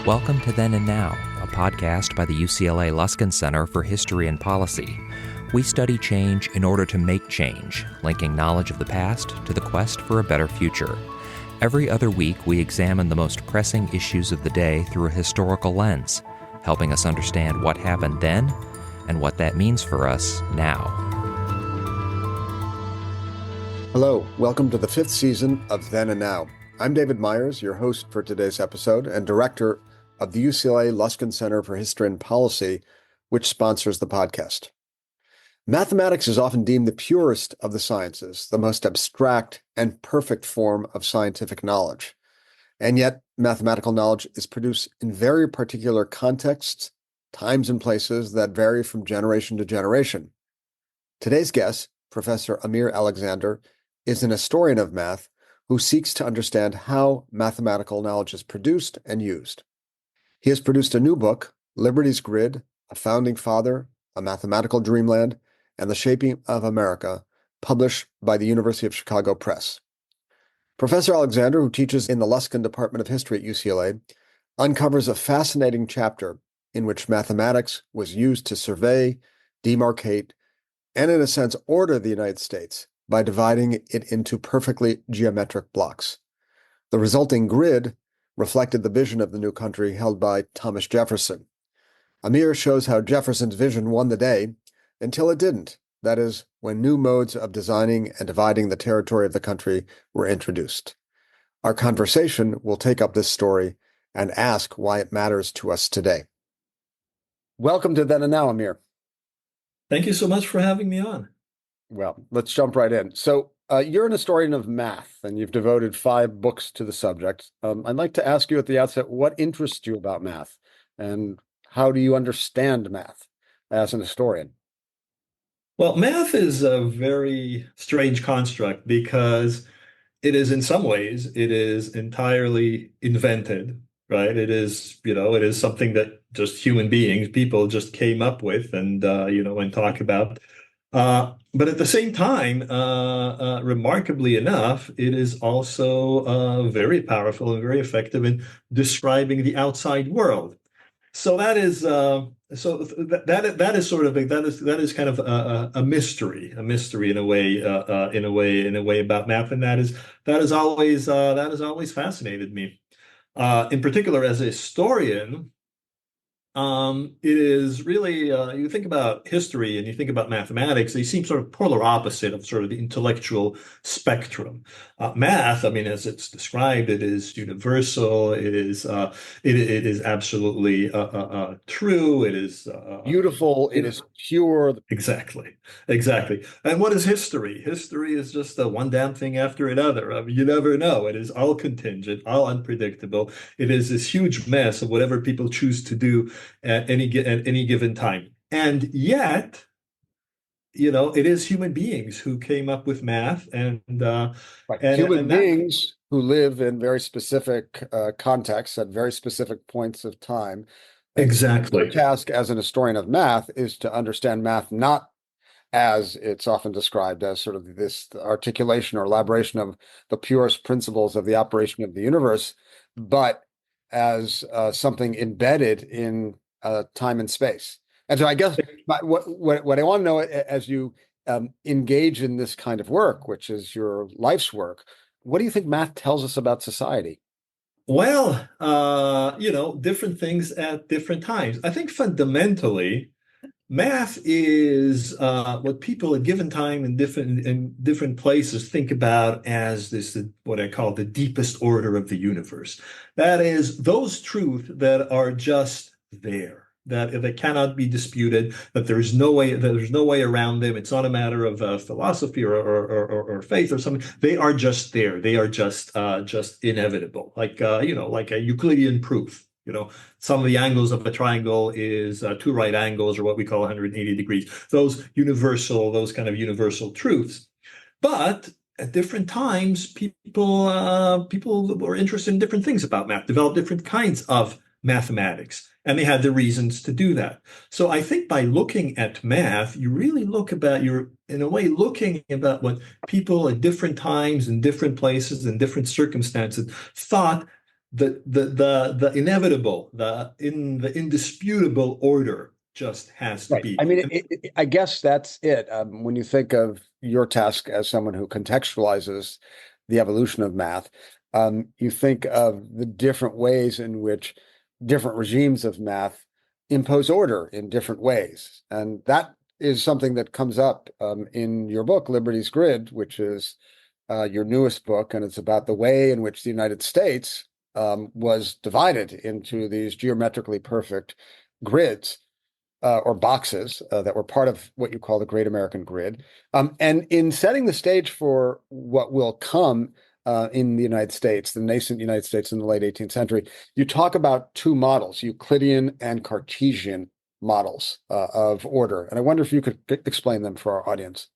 Welcome to Then and Now, a podcast by the UCLA Luskin Center for History and Policy. We study change in order to make change, linking knowledge of the past to the quest for a better future. Every other week, we examine the most pressing issues of the day through a historical lens, helping us understand what happened then and what that means for us now. Hello, welcome to the fifth season of Then and Now. I'm David Myers, your host for today's episode and director of the UCLA Luskin Center for History and Policy, which sponsors the podcast. Mathematics is often deemed the purest of the sciences, the most abstract and perfect form of scientific knowledge. And yet, mathematical knowledge is produced in very particular contexts, times and places that vary from generation to generation. Today's guest, Professor Amir Alexander, is an historian of math who seeks to understand how mathematical knowledge is produced and used. He has produced a new book, Liberty's Grid, A Founding Father, A Mathematical Dreamland, and the Shaping of America, published by the University of Chicago Press. Professor Alexander, who teaches in the Luskin Department of History at UCLA, uncovers a fascinating chapter in which mathematics was used to survey, demarcate, and in a sense order the United States by dividing it into perfectly geometric blocks. The resulting grid reflected the vision of the new country held by Thomas Jefferson. Amir shows how Jefferson's vision won the day until it didn't. That is, when new modes of designing and dividing the territory of the country were introduced. Our conversation will take up this story and ask why it matters to us today. Welcome to Then and Now, Amir. Thank you so much for having me on. Well, let's jump right in. So you're an historian of math, and you've devoted 5 books to the subject. I'd like to ask you at the outset, what interests you about math, and how do you understand math as an historian? Well, math is a very strange construct because it is, in some ways, it is entirely invented, right? It is, it is something that just human beings, people just came up with and talk about. But at the same time, remarkably enough, it is also very powerful and very effective in describing the outside world. So that is that is sort of that is kind of a mystery in a way about math, and that has always fascinated me. In particular, as a historian. It is really, you think about history and you think about mathematics, they seem sort of polar opposite of sort of the intellectual spectrum. Math, I mean, as it's described, it is universal. It is absolutely true. It is beautiful. It is pure. Exactly. And what is history? History is just one damn thing after another. I mean, you never know. It is all contingent, all unpredictable. It is this huge mess of whatever people choose to do at any given time. And yet, it is human beings who came up with math and human beings who live in very specific contexts at very specific points of time. Exactly. Your task as an historian of math is to understand math not as it's often described as sort of this articulation or elaboration of the purest principles of the operation of the universe, but as something embedded in time and space. And so I guess what I want to know as you engage in this kind of work, which is your life's work, what do you think math tells us about society? Well, different things at different times. I think fundamentally, math is what people at given time in different places think about as what I call the deepest order of the universe. That is, those truths that are just there, that cannot be disputed, that there's no way around them. It's not a matter of philosophy or faith or something. They are just there. They are just inevitable, like a Euclidean proof. Some of the angles of a triangle is 2 right angles, or what we call 180 degrees. Those kind of universal truths. But at different times, people were interested in different things about math, developed different kinds of mathematics, and they had the reasons to do that. So I think by looking at math, you really you're in a way looking about what people at different times and different places and different circumstances thought the inevitable, the indisputable order just has to Right. be. I mean, I guess that's it. When you think of your task as someone who contextualizes the evolution of math, you think of the different ways in which different regimes of math impose order in different ways. And that is something that comes up in your book, Liberty's Grid, which is your newest book, and it's about the way in which the United States was divided into these geometrically perfect grids or boxes that were part of what you call the Great American Grid. And in setting the stage for what will come in the United States, the nascent United States in the late 18th century, you talk about two models, Euclidean and Cartesian models of order. And I wonder if you could explain them for our audience.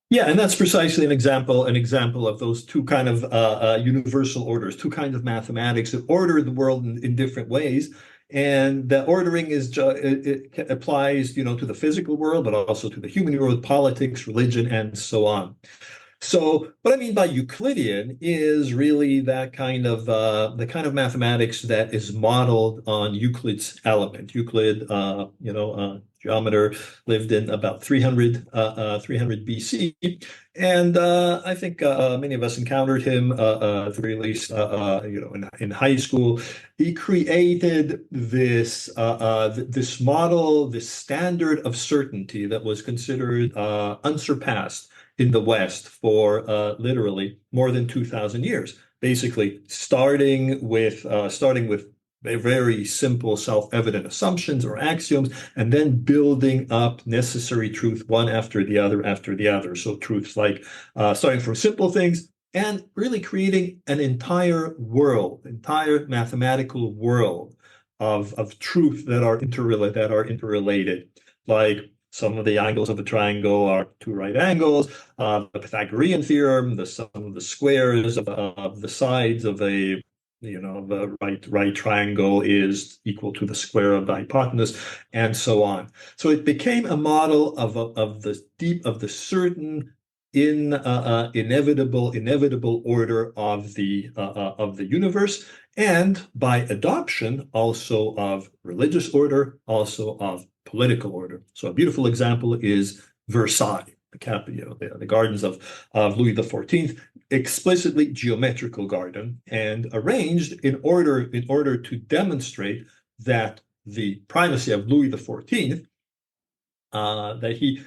Yeah, and that's precisely an example of those two kind of universal orders, two kinds of mathematics that order the world in different ways. And the ordering it applies, to the physical world, but also to the human world, politics, religion, and so on. So what I mean by Euclidean is really that kind of the kind of mathematics that is modeled on Euclid's element. Euclid, geometer, lived in about 300 BC, and I think many of us encountered him at the very least, in high school. He created this model, this standard of certainty that was considered unsurpassed in the West for literally more than 2,000 years. Basically, starting with very simple self-evident assumptions or axioms, and then building up necessary truth one after the other. So truths like starting from simple things and really creating an entire mathematical world of truth that are interrelated, like some of the angles of a triangle are two right angles. The Pythagorean theorem, the sum of the squares of the sides of the right triangle is equal to the square of the hypotenuse, and so on. So it became a model of the certain inevitable order of the universe, and by adoption also of religious order, also of political order. So a beautiful example is Versailles, the gardens of Louis XIV, explicitly geometrical garden, and arranged in order to demonstrate that the primacy of Louis XIV, that he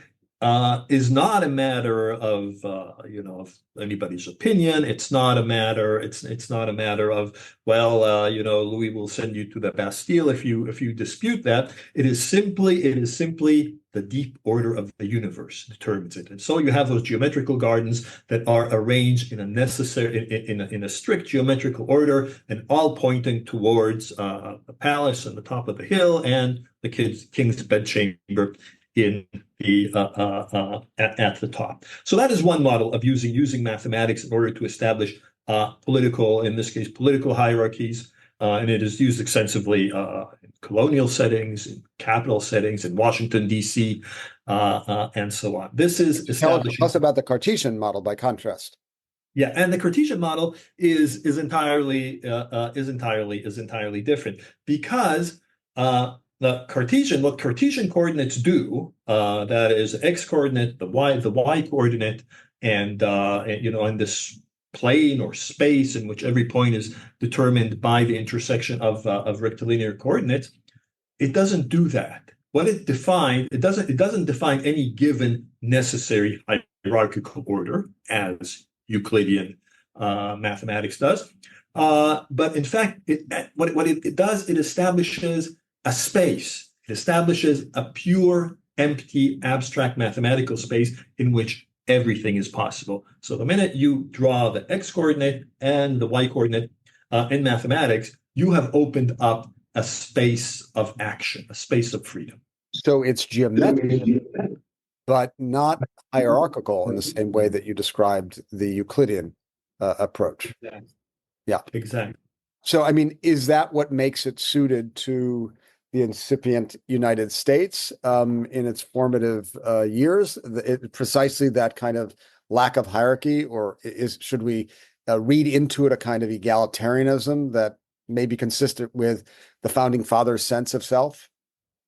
is not a matter of of anybody's opinion. It's not a matter. It's not a matter of, well, Louis will send you to the Bastille if you dispute that. It is simply the deep order of the universe determines it. And so you have those geometrical gardens that are arranged in a strict geometrical order, and all pointing towards a palace on the top of the hill and the king's bedchamber in the at the top. So that is one model of using mathematics in order to establish in this case, political hierarchies, and it is used extensively in colonial settings, in capital settings, in Washington D.C., and so on. This is establishing. Tell us about the Cartesian model, by contrast. Yeah, and the Cartesian model is entirely different, because what Cartesian coordinates do, that is x coordinate, the y coordinate, and this plane or space in which every point is determined by the intersection of rectilinear coordinates. It doesn't do that. What it doesn't define any given necessary hierarchical order as Euclidean mathematics does. But in fact, what it does, it establishes a space. It establishes a pure, empty, abstract mathematical space in which everything is possible. So the minute you draw the x coordinate and the y coordinate in mathematics, you have opened up a space of action, a space of freedom. So it's geometric, but not hierarchical in the same way that you described the Euclidean approach. Exactly. Yeah, exactly. So, I mean, is that what makes it suited to the incipient United States in its formative years? Precisely that kind of lack of hierarchy, or should we read into it a kind of egalitarianism that may be consistent with the founding fathers' sense of self?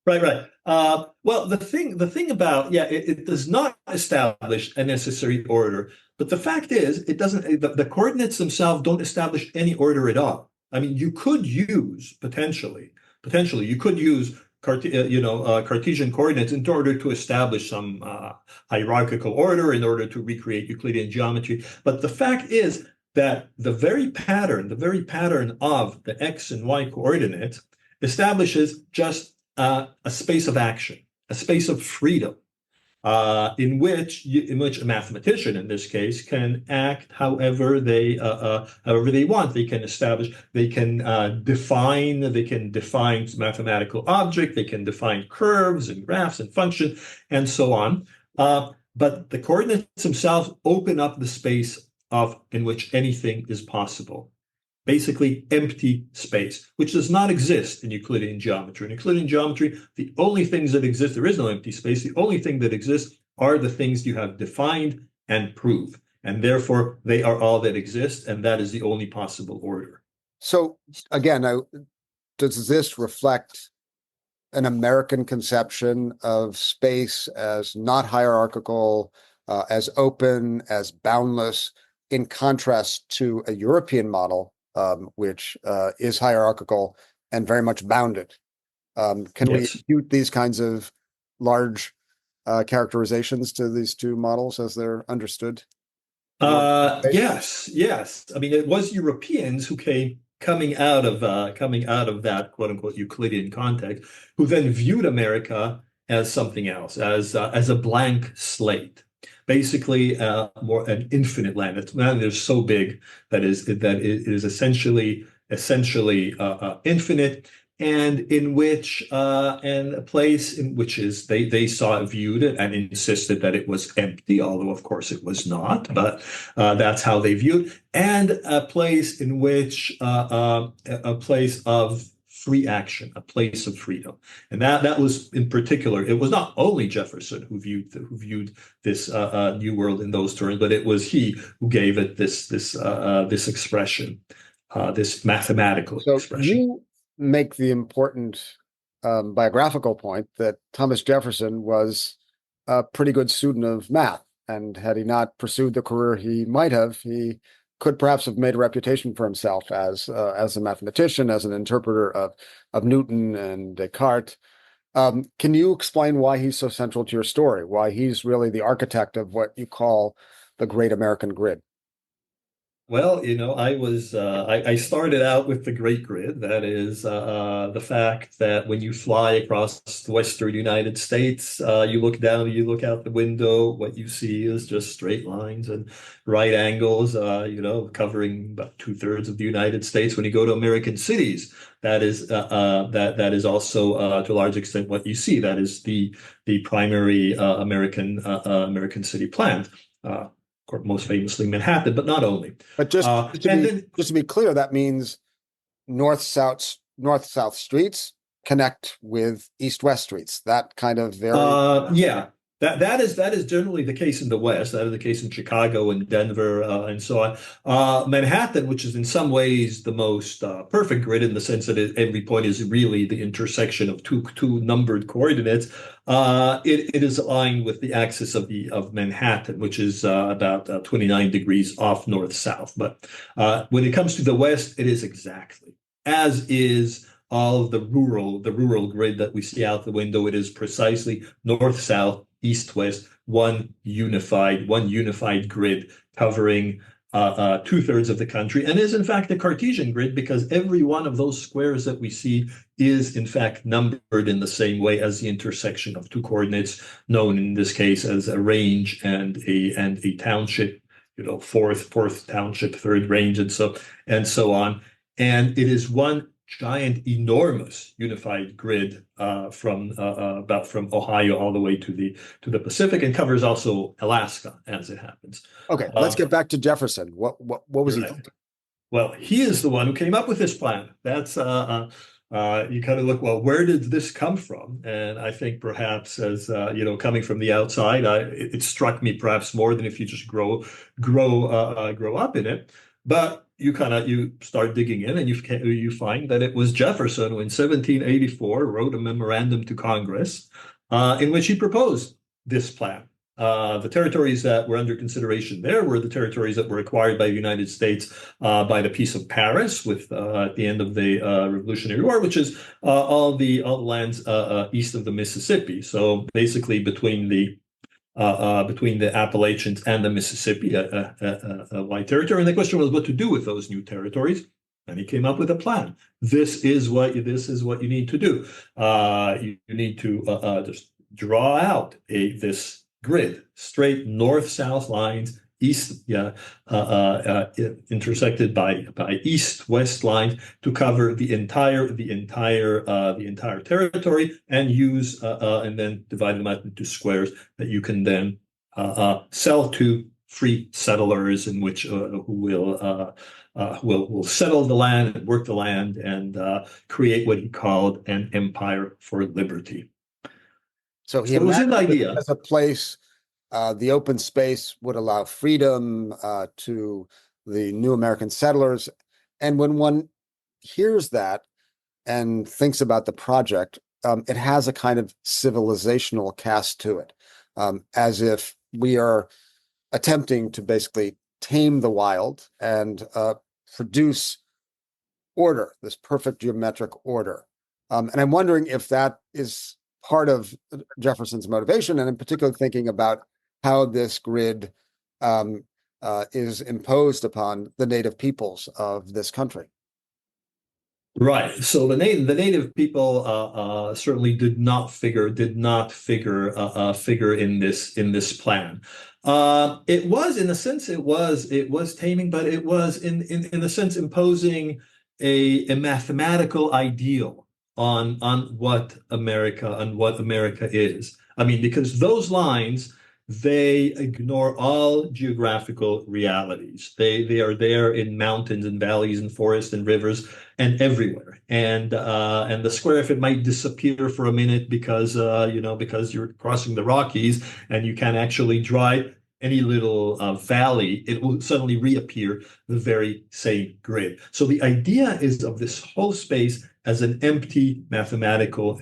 Right, right. Well, the thing about, it does not establish a necessary order, but the fact is, it doesn't. The coordinates themselves don't establish any order at all. I mean, you could use potentially, you could use Cartesian coordinates in order to establish some hierarchical order, in order to recreate Euclidean geometry. But the fact is that the very pattern of the x and y coordinates establishes just a space of action, a space of freedom, in which a mathematician, in this case, can act however they want. They can establish, they can define mathematical object, they can define curves and graphs and functions, and so on. But the coordinates themselves open up the space in which anything is possible. Basically empty space, which does not exist in Euclidean geometry. In Euclidean geometry, the only things that exist, there is no empty space. The only thing that exists are the things you have defined and proved. And therefore, they are all that exist, and that is the only possible order. So again, does this reflect an American conception of space as not hierarchical, as open, as boundless, in contrast to a European model, which is hierarchical and very much bounded? Can we impute these kinds of large characterizations to these two models as they're understood? Yes. I mean, it was Europeans who came coming out of that quote unquote Euclidean context, who then viewed America as something else, as a blank slate. Basically, more an infinite land. It's land that is so big that it is essentially infinite, and in which and a place in which is they viewed it and insisted that it was empty, although of course it was not. But that's how they viewed, and a place in which a place of free action, a place of freedom. And that was in particular, it was not only Jefferson who viewed this new world in those terms, but it was he who gave it this expression, this mathematical expression. You make the important biographical point that Thomas Jefferson was a pretty good student of math, and had he not pursued the career he might have, he could perhaps have made a reputation for himself as a mathematician, as an interpreter of Newton and Descartes. Can you explain why he's so central to your story? Why he's really the architect of what you call the Great American Grid? Well, I started out with the Great Grid. That is the fact that when you fly across the Western United States, you look down, you look out the window, what you see is just straight lines and right angles, covering about 2/3 of the United States. When you go to American cities, that is also to a large extent what you see. That is the primary American city plan. Most famously Manhattan, but not only. But just to be clear, that means north-south streets connect with east-west streets. That kind of very That is generally the case in the West. That is the case in Chicago and Denver and so on. Manhattan, which is in some ways the most perfect grid in the sense that every point is really the intersection of two numbered coordinates. It is aligned with the axis of Manhattan, which is about 29 degrees off north-south. But when it comes to the West, it is exactly as is all of the rural grid that we see out the window. It is precisely north-south, east-west, one unified grid covering 2/3 of the country, and is in fact a Cartesian grid, because every one of those squares that we see is in fact numbered in the same way as the intersection of two coordinates, known in this case as a range and a township, fourth township, third range, and so on. And it is one giant, enormous unified grid from Ohio all the way to the Pacific, and covers also Alaska, as it happens. Okay, let's get back to Jefferson. What was he thinking? Well, he is the one who came up with this plan. That's you kind of look, well, where did this come from? And I think perhaps as coming from the outside, it struck me perhaps more than if you just grow up in it. But you start digging in, and you find that it was Jefferson who in 1784 wrote a memorandum to Congress in which he proposed this plan. The territories that were under consideration there were the territories that were acquired by the United States by the Peace of Paris at the end of the Revolutionary War, which is all the lands east of the Mississippi. So basically between the Appalachians and the Mississippi, a wide territory. And the question was what to do with those new territories. And he came up with a plan. This is what you need to do. You need to just draw out this grid, straight north-south lines, east, intersected by east-west lines to cover the entire territory, and use and then divide them out into squares that you can then sell to free settlers, in which who will settle the land and work the land and create what he called an empire for liberty. So he it was an idea as a place. The open space would allow freedom to the new American settlers. And when one hears that and thinks about the project, it has a kind of civilizational cast to it, as if we are attempting to basically tame the wild and produce order, this perfect geometric order. And I'm wondering if that is part of Jefferson's motivation, and in particular thinking about how this grid is imposed upon the native peoples of this country. Right. So the native people certainly did not figure in this plan. It was, in a sense, it was taming, but it was in a sense imposing a mathematical ideal on what America is. I mean, because those lines, they ignore all geographical realities. They are there in mountains and valleys and forests and rivers and everywhere. And the square, if it might disappear for a minute because you're crossing the Rockies and you can't actually drive any little valley, it will suddenly reappear the very same grid. So the idea is of this whole space as an empty mathematical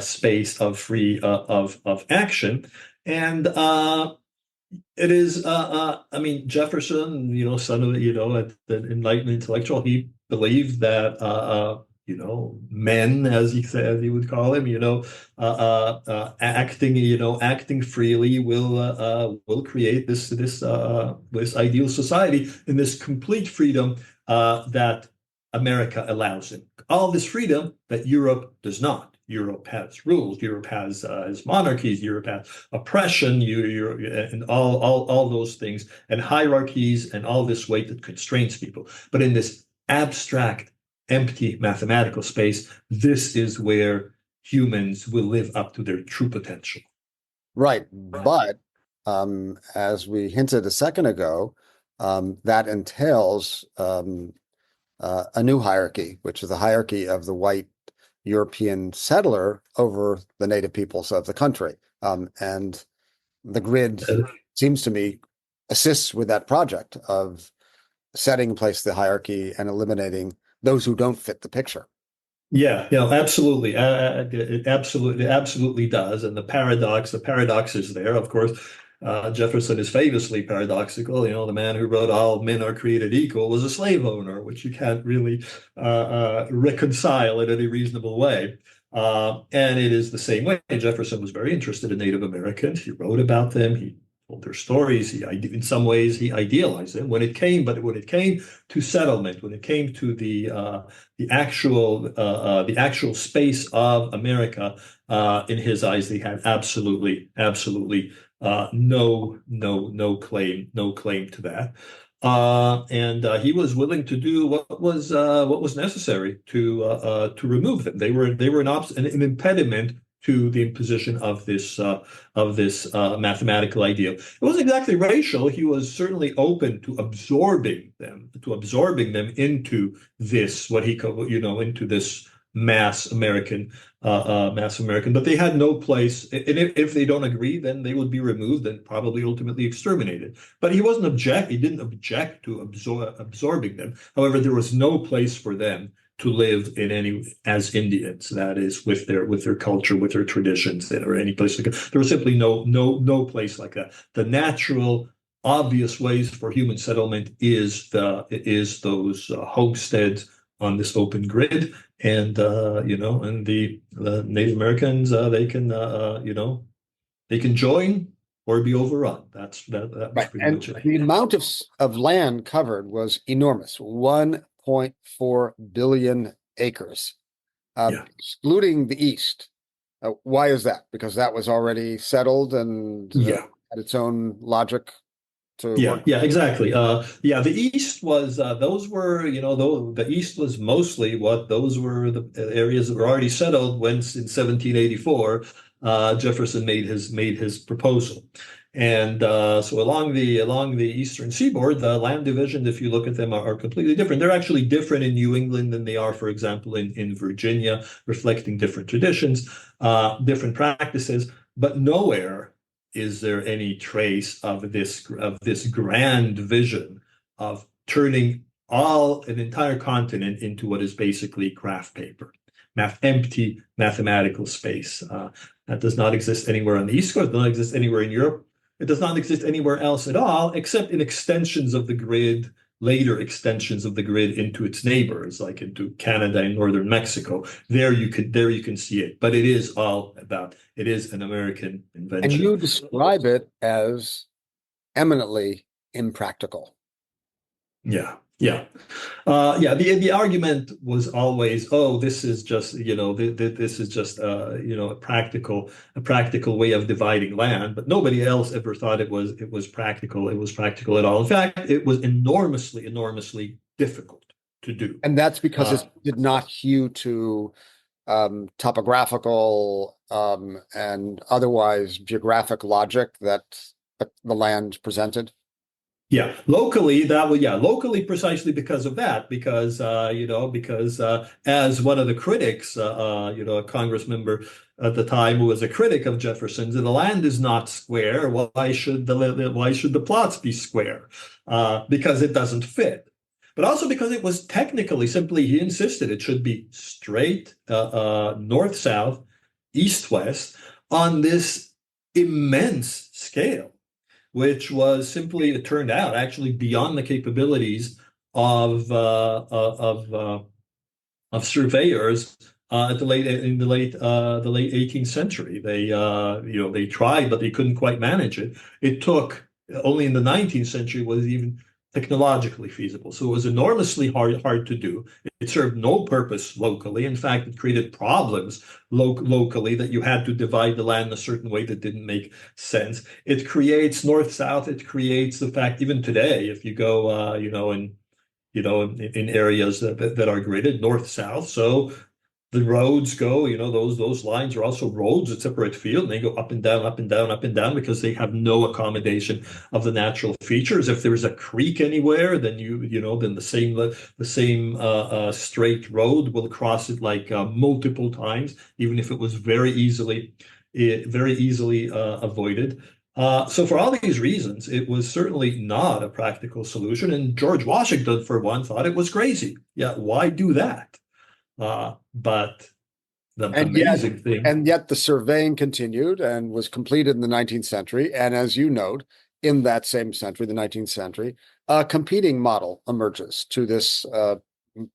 space of free of action. And it is I mean, Jefferson, son of the enlightened intellectual, he believed that men, as he would call him, acting freely will create this ideal society in this complete freedom that America allows him. All this freedom that Europe does not. Europe has rules. Europe has monarchies. Europe has oppression. And all those things, and hierarchies, and all this weight that constrains people. But in this abstract, empty mathematical space, this is where humans will live up to their true potential. Right, but as we hinted a second ago, that entails a new hierarchy, which is the hierarchy of the white European settler over the native peoples of the country. And the grid seems to me assists with that project of setting in place the hierarchy and eliminating those who don't fit the picture. Yeah, absolutely. It absolutely does. And the paradox is there, of course. Jefferson is famously paradoxical. The man who wrote "All men are created equal" was a slave owner, which you can't really reconcile in any reasonable way. And it is the same way. Jefferson was very interested in Native Americans. He wrote about them. He told their stories. In some ways, he idealized them. When it came to settlement, when it came to the actual space of America, in his eyes, they had absolutely no claim to that. And he was willing to do what was necessary to remove them. They were an impediment to the imposition of this mathematical ideal. It wasn't exactly racial. He was certainly open to absorbing them into this, what he called, into this mass American, but they had no place. And if they don't agree, then they would be removed and probably ultimately exterminated. But he didn't object to absorbing them. However, there was no place for them to live as Indians, that is, with their culture, with their traditions, or any place like that. There was simply no place like that. The natural, obvious ways for human settlement is those homesteads on this open grid, and the Native Americans, they can join or be overrun. That was Right. pretty And much it. the amount of land covered was enormous, 1.4 billion acres, Yeah. excluding the East. Why is that? Because that was already settled and Yeah. had its own logic to Yeah, work. yeah, exactly. The East was those were, though the East was mostly those were the areas that were already settled when in 1784 Jefferson made his proposal. And so along the eastern seaboard, the land divisions, if you look at them, are completely different. They're actually different in New England than they are, for example, in Virginia, reflecting different traditions, different practices, but nowhere is there any trace of this grand vision of turning an entire continent into what is basically graph paper, empty mathematical space. That does not exist anywhere on the East Coast, does not exist anywhere in Europe. It does not exist anywhere else at all, except in extensions of the grid, later extensions of the grid into its neighbors, like into Canada and northern Mexico. There you can see it, but it is an American And invention. you describe it as eminently impractical. Yeah, yeah, yeah. The argument was always, oh, this is just this is just a practical way of dividing land. But nobody else ever thought it was practical. It was practical at all. In fact, it was enormously difficult to do. And that's because it did not hew to topographical and otherwise geographic logic that the land presented. Yeah, locally precisely because of that, because as one of the critics, a Congress member at the time who was a critic of Jefferson's, the land is not square. Why should the plots be square? Because it doesn't fit. But also because it was technically, simply, he insisted it should be straight, north-south, east-west on this immense scale, which was simply, it turned out, actually beyond the capabilities of surveyors at the late 18th century. They tried, but they couldn't quite manage it. It took only in the 19th century was it even technologically feasible. So it was enormously hard to do. It served no purpose locally. In fact, it created problems locally, that you had to divide the land in a certain way that didn't make sense. It creates north-south. It creates the fact, even today, if you go, in areas that are gridded north-south, so the roads go, those lines are also roads that separate field, and they go up and down, up and down, up and down, because they have no accommodation of the natural features. If there's a creek anywhere, then then the same straight road will cross it like multiple times, even if it was very easily avoided. So for all these reasons, it was certainly not a practical solution. And George Washington, for one, thought it was crazy. Yeah, why do that? But the amazing thing. And yet the surveying continued and was completed in the 19th century. And as you note, in that same century, the 19th century, a competing model emerges to this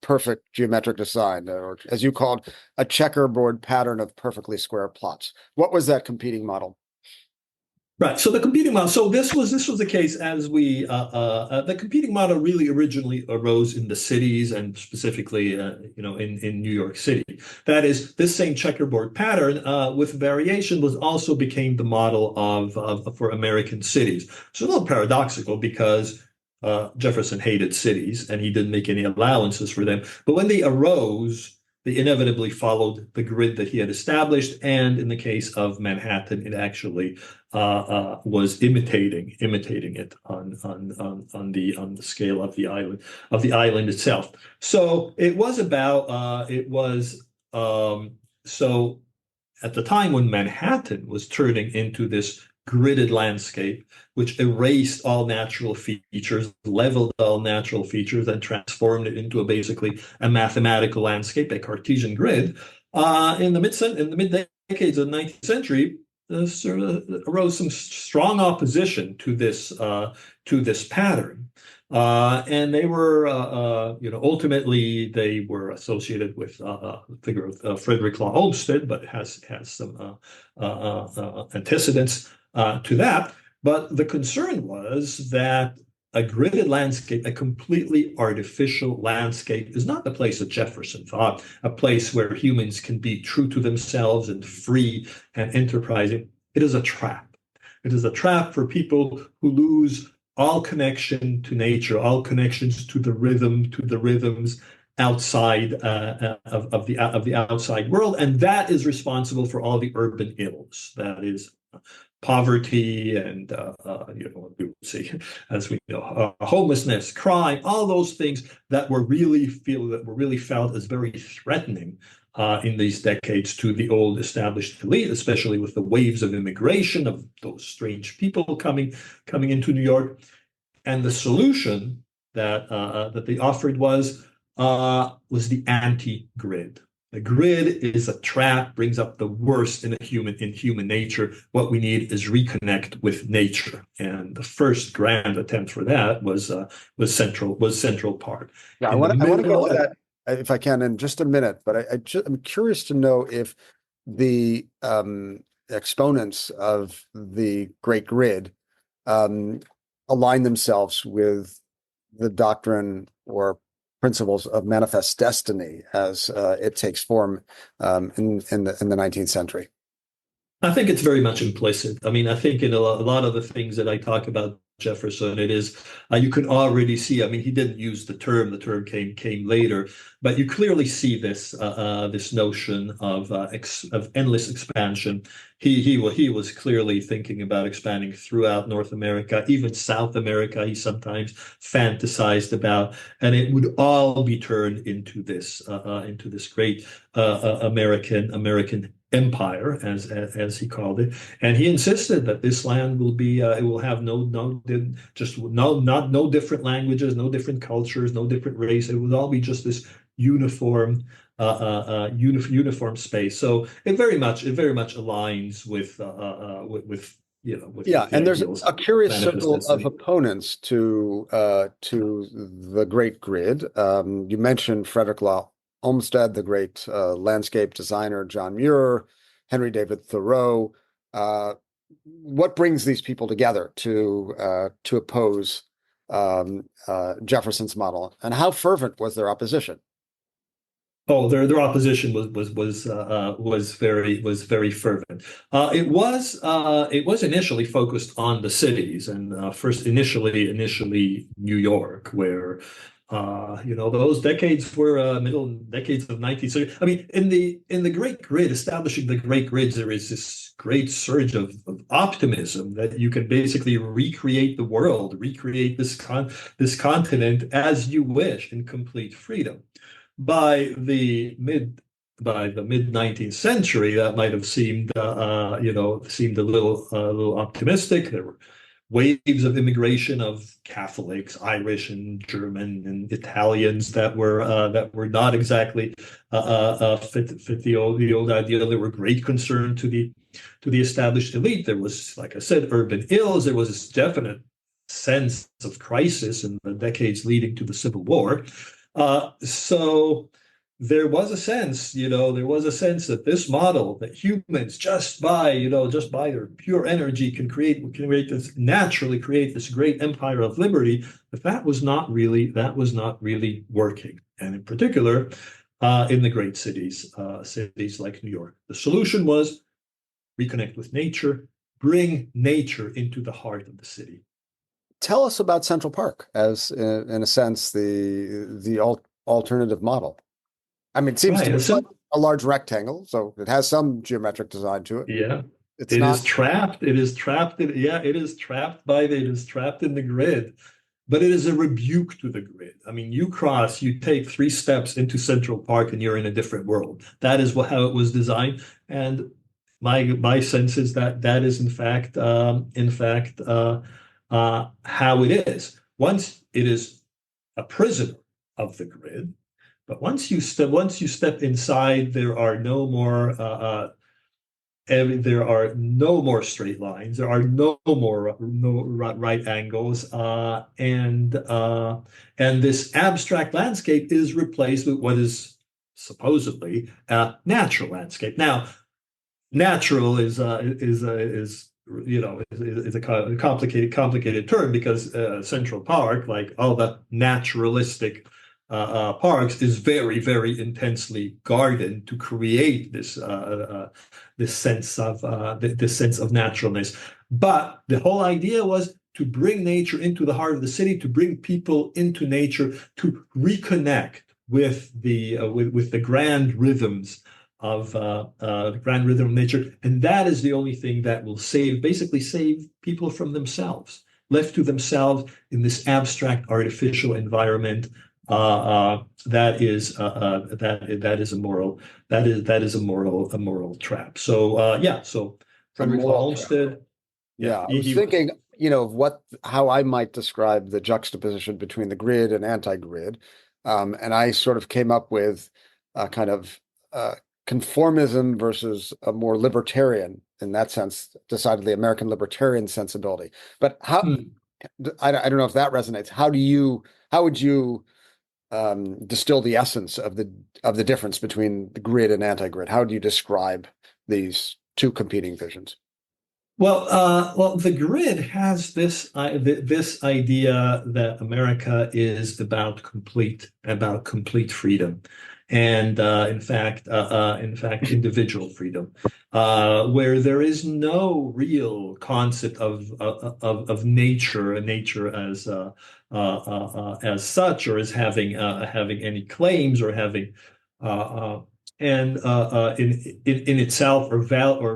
perfect geometric design, or as you called, a checkerboard pattern of perfectly square plots. What was that competing model? Right. So the competing model. So this was the case as the competing model really originally arose in the cities, and specifically, in New York City. That is, this same checkerboard pattern with variation also became the model for American cities. So a little paradoxical, because Jefferson hated cities and he didn't make any allowances for them. But when they arose, they inevitably followed the grid that he had established, and in the case of Manhattan, it actually was imitating it on the scale of the island itself. So it was So at the time when Manhattan was turning into this gridded landscape, which erased all natural features, leveled all natural features, and transformed it into basically a mathematical landscape, a Cartesian grid. In the mid decades of the 19th century, sort of arose some strong opposition to this pattern. And they were, ultimately they were associated with the figure of Frederick Law Olmsted, but has some antecedents to that. But the concern was that a gridded landscape, a completely artificial landscape, is not the place that Jefferson thought, a place where humans can be true to themselves and free and enterprising. It is a trap. It is a trap for people who lose all connection to nature, all connections to the rhythms outside of the outside world, and that is responsible for all the urban ills. That is poverty and we see, as we know, homelessness, crime, all those things that were really felt as very threatening in these decades to the old established elite, especially with the waves of immigration of those strange people coming into New York. And the solution that they offered was the anti-grid. The grid is a trap, brings up the worst in human nature. What we need is reconnect with nature. And the first grand attempt for that was Central Park. Yeah, I want to get to that if I can in just a minute, but I'm curious to know if the exponents of the Great Grid align themselves with the doctrine or principles of manifest destiny as it takes form in the 19th century. I think it's very much implicit. I mean, I think in a lot of the things that I talk about Jefferson, it is you can already see. I mean, he didn't use the term; came later, but you clearly see this notion of endless expansion. He was clearly thinking about expanding throughout North America, even South America. He sometimes fantasized about, and it would all be turned into this great American empire, as he called it, and he insisted that this land will be it will have no different languages, no different cultures, no different race. It would all be just this uniform space. So it very much aligns with and there's a curious circle of opponents to the Great Grid. You mentioned Frederick Law Olmsted, the great landscape designer, John Muir, Henry David Thoreau. What brings these people together to oppose Jefferson's model, and how fervent was their opposition? Oh, their opposition was very fervent. It was initially focused on the cities, and first initially New York, where those decades were middle decades of 19th century. I mean, in the Great Grid, establishing the Great Grids, there is this great surge of optimism that you can basically recreate the world, recreate this continent as you wish in complete freedom. By the mid 19th century, that might have seemed seemed a little optimistic. There were waves of immigration of Catholics, Irish and German and Italians that were not exactly fit the old idea. There were great concern to the established elite. There was, like I said, urban ills. There was this definite sense of crisis in the decades leading to the Civil War. So there was a sense that this model, that humans just by their pure energy can naturally create this great empire of liberty, that was not really working. And in particular, in the great cities like New York, the solution was reconnect with nature, bring nature into the heart of the city. Tell us about Central Park as, in a sense, the alternative model. I mean, it seems to be a large rectangle, so it has some geometric design to it. Yeah, it is trapped. It is trapped in the grid. but it is a rebuke to the grid. I mean, you take 3 steps into Central Park and you're in a different world. That is how it was designed. And my sense is that that is how it is. Once it is a prisoner of the grid, but once you step inside, there are no more straight lines. There are no more right angles, and this abstract landscape is replaced with what is supposedly a natural landscape. Now, natural is a complicated term, because Central Park, like all the naturalistic parks, is very, very intensely gardened to create this sense of naturalness. But the whole idea was to bring nature into the heart of the city, to bring people into nature, to reconnect with the grand rhythms of nature, and that is the only thing that will save people from themselves, left to themselves in this abstract artificial environment. That is a moral trap. So Frederick Law Olmsted. Yeah, I was thinking, of how I might describe the juxtaposition between the grid and anti-grid, and I sort of came up with a kind of conformism versus a more libertarian, in that sense, decidedly American libertarian sensibility. But I don't know if that resonates. How would you distill the essence of the difference between the grid and anti-grid? How do you describe these two competing visions? Well, the grid has this idea that America is about complete freedom, and in fact, individual freedom, where there is no real concept of nature as such, or as having any claims, or having in itself, or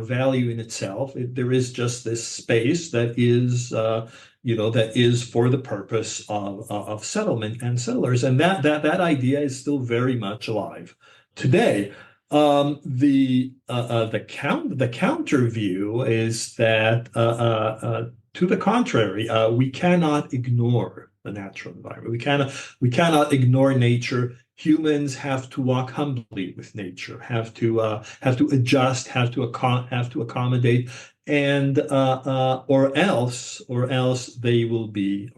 value in itself. There is just this space that is for the purpose of settlement and settlers, and that idea is still very much alive today. The counter view is that to the contrary, we cannot ignore the natural environment. We cannot ignore nature. Humans have to walk humbly with nature, have to adjust, have to accommodate, and or else they will be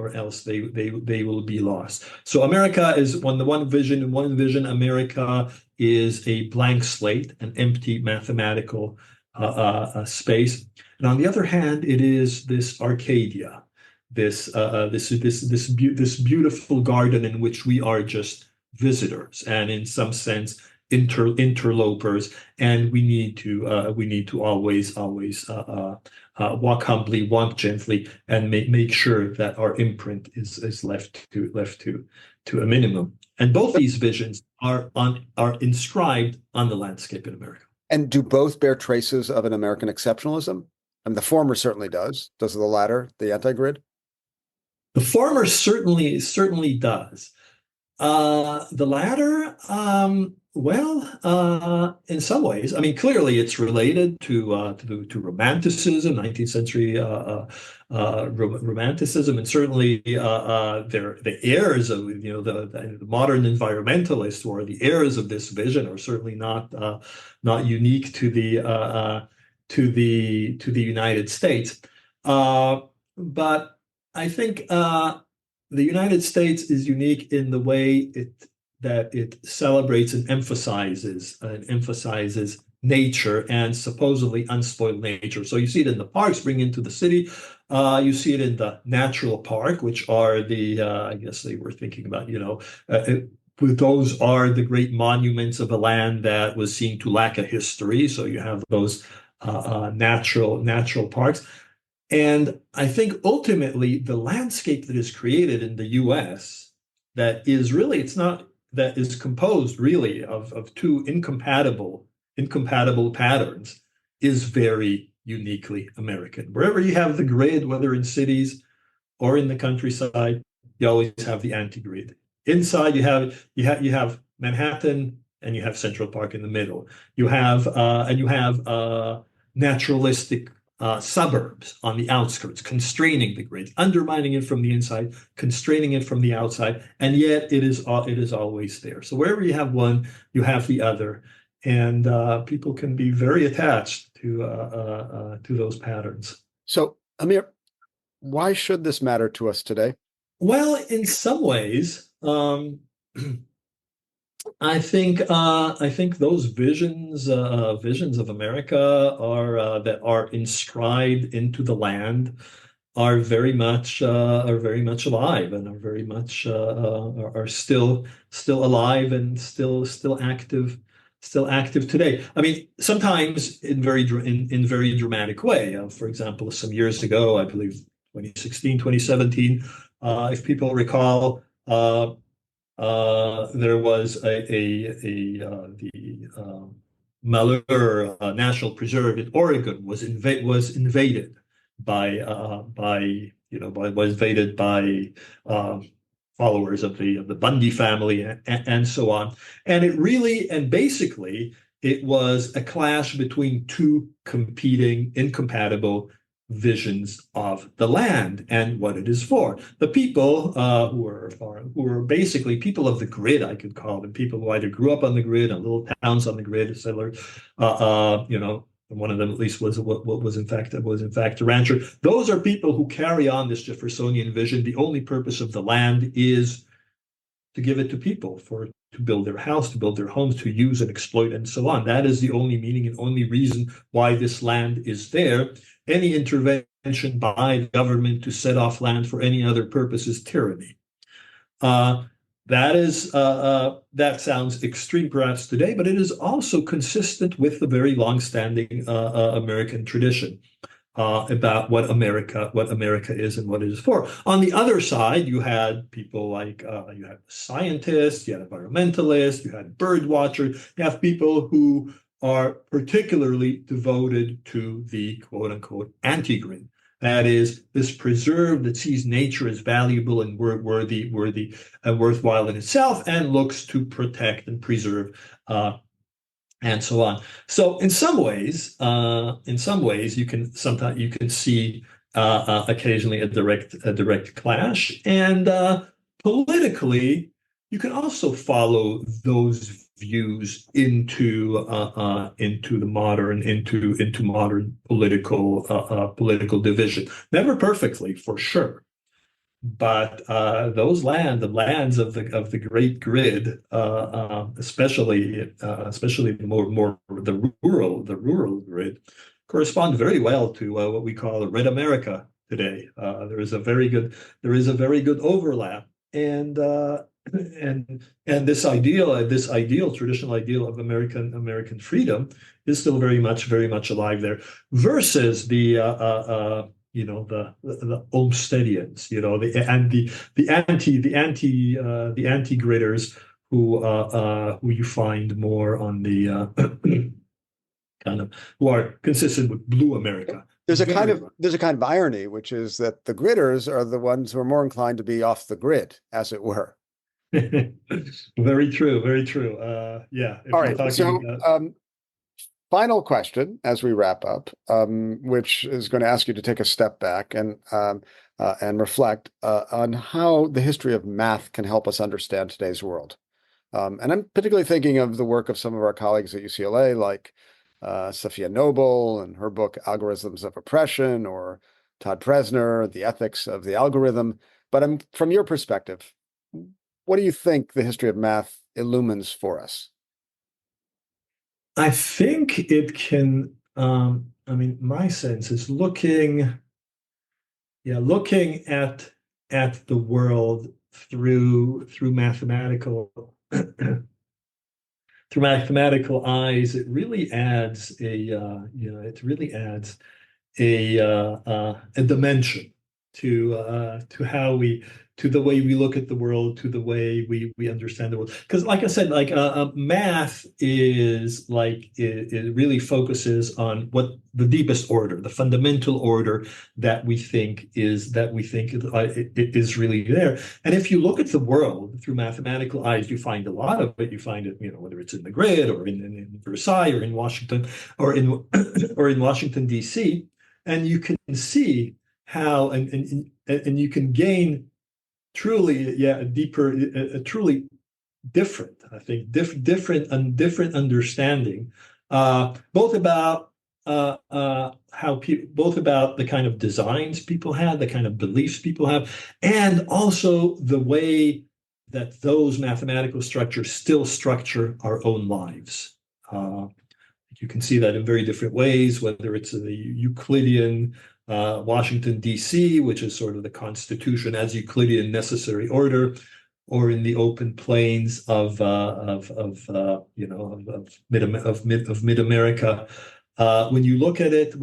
lost. So America is one vision. America is a blank slate, an empty mathematical space, and on the other hand, it is this Arcadia, this beautiful garden in which we are just visitors, and in some sense interlopers, and we need to always walk humbly, walk gently, and make sure that our imprint is left to a minimum. And both these visions are inscribed on the landscape in America. And do both bear traces of an American exceptionalism? I mean, the former certainly does. Does the latter, the anti-grid? The former certainly does. The latter, in some ways, I mean, clearly it's related to Romanticism, 19th century Romanticism, and certainly the heirs of the modern environmentalists, who are the heirs of this vision, are certainly not unique to the United States, but I think the United States is unique in the way that it celebrates and emphasizes nature, and supposedly unspoiled nature. So you see it in the parks bring into the city. You see it in the natural park, which are I guess they were thinking about, those are the great monuments of a land that was seen to lack a history. So you have those natural parks. And I think ultimately the landscape that is created in the US, that is composed really of two incompatible patterns, is very uniquely American. Wherever you have the grid, whether in cities or in the countryside, you always have the anti-grid. Inside, you have Manhattan, and you have Central Park in the middle. You have naturalistic suburbs on the outskirts, constraining the grid, undermining it from the inside, constraining it from the outside, and yet it is always there. So wherever you have one, you have the other, and people can be very attached to those patterns. So, Amir, why should this matter to us today? Well, in some ways, I think those visions of America that are inscribed into the land are very much alive, and are very much are still alive, and still active today. I mean, sometimes in very dramatic way. For example, some years ago, I believe 2016, 2017, if people recall. There was the Malheur National Preserve in Oregon was invaded by followers of the Bundy family, and so on. And basically it was a clash between two competing, incompatible visions of the land and what it is for. The people who were basically people of the grid, I could call them, people who either grew up on the grid, in little towns on the grid, settlers, and one of them at least was in fact a rancher. Those are people who carry on this Jeffersonian vision. The only purpose of the land is to give it to people to build their house, to build their homes, to use and exploit, and so on. That is the only meaning and only reason why this land is there. Any intervention by the government to set off land for any other purpose is tyranny. That sounds extreme perhaps today, but it is also consistent with the very long-standing American tradition about what America is and what it is for. On the other side, you had people like you had scientists, you had environmentalists, you had bird watchers, you have people who are particularly devoted to the quote unquote anti-grid. That is, this preserve that sees nature as valuable and worthy and worthwhile in itself, and looks to protect and preserve and so on. So in some ways, you can see occasionally a direct clash, and politically, you can also follow those views into modern political division. Never perfectly, for sure, but the lands of the great grid, especially more the rural grid, correspond very well to what we call Red America today. There is a very good overlap, and this traditional ideal of American freedom is still very much alive there, versus the Olmstedians, the anti-gridders who you find more on the kind of, who are consistent with blue America. There's a kind of irony, which is that the gridders are the ones who are more inclined to be off the grid, as it were. Very true. Very true. Yeah. All right. So, final question as we wrap up, which is going to ask you to take a step back and reflect on how the history of math can help us understand today's world. And I'm particularly thinking of the work of some of our colleagues at UCLA, like Safiya Noble and her book Algorithms of Oppression, or Todd Presner, The Ethics of the Algorithm. But from your perspective, what do you think the history of math illumines for us? I think it can, my sense is looking at the world through mathematical eyes. It really adds a dimension to how we to the way we look at the world, to the way we understand the world. Because, like I said, math is like it really focuses on what the deepest order, the fundamental order that we think is really there. And if you look at the world through mathematical eyes, you find a lot of it. You find it, whether it's in the grid or in Versailles or in Washington or in or in Washington D.C., and you can see how and you can gain truly, a truly different, I think, different understanding, both about both about the kind of designs people had, the kind of beliefs people have, and also the way that those mathematical structures still structure our own lives. You can see that in very different ways, whether it's in the Euclidean Washington, D.C., which is sort of the Constitution as Euclidean necessary order, or in the open plains of mid-America. When you look at it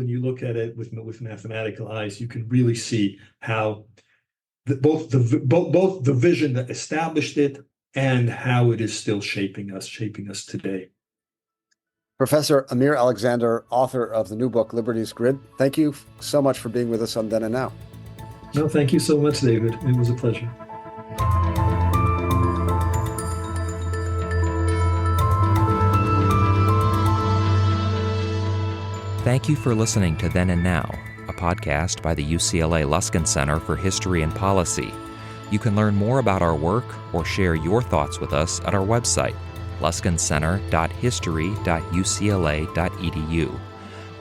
with mathematical eyes, you can really see how both the vision that established it and how it is still shaping us today. Professor Amir Alexander, author of the new book, Liberty's Grid, thank you so much for being with us on Then and Now. No, thank you so much, David. It was a pleasure. Thank you for listening to Then and Now, a podcast by the UCLA Luskin Center for History and Policy. You can learn more about our work or share your thoughts with us at our website, luskincenter.history.ucla.edu.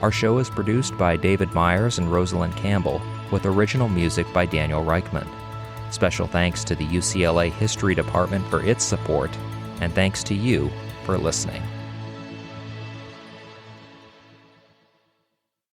Our show is produced by David Myers and Rosalind Campbell, with original music by Daniel Reichman. Special thanks to the UCLA History Department for its support, and thanks to you for listening.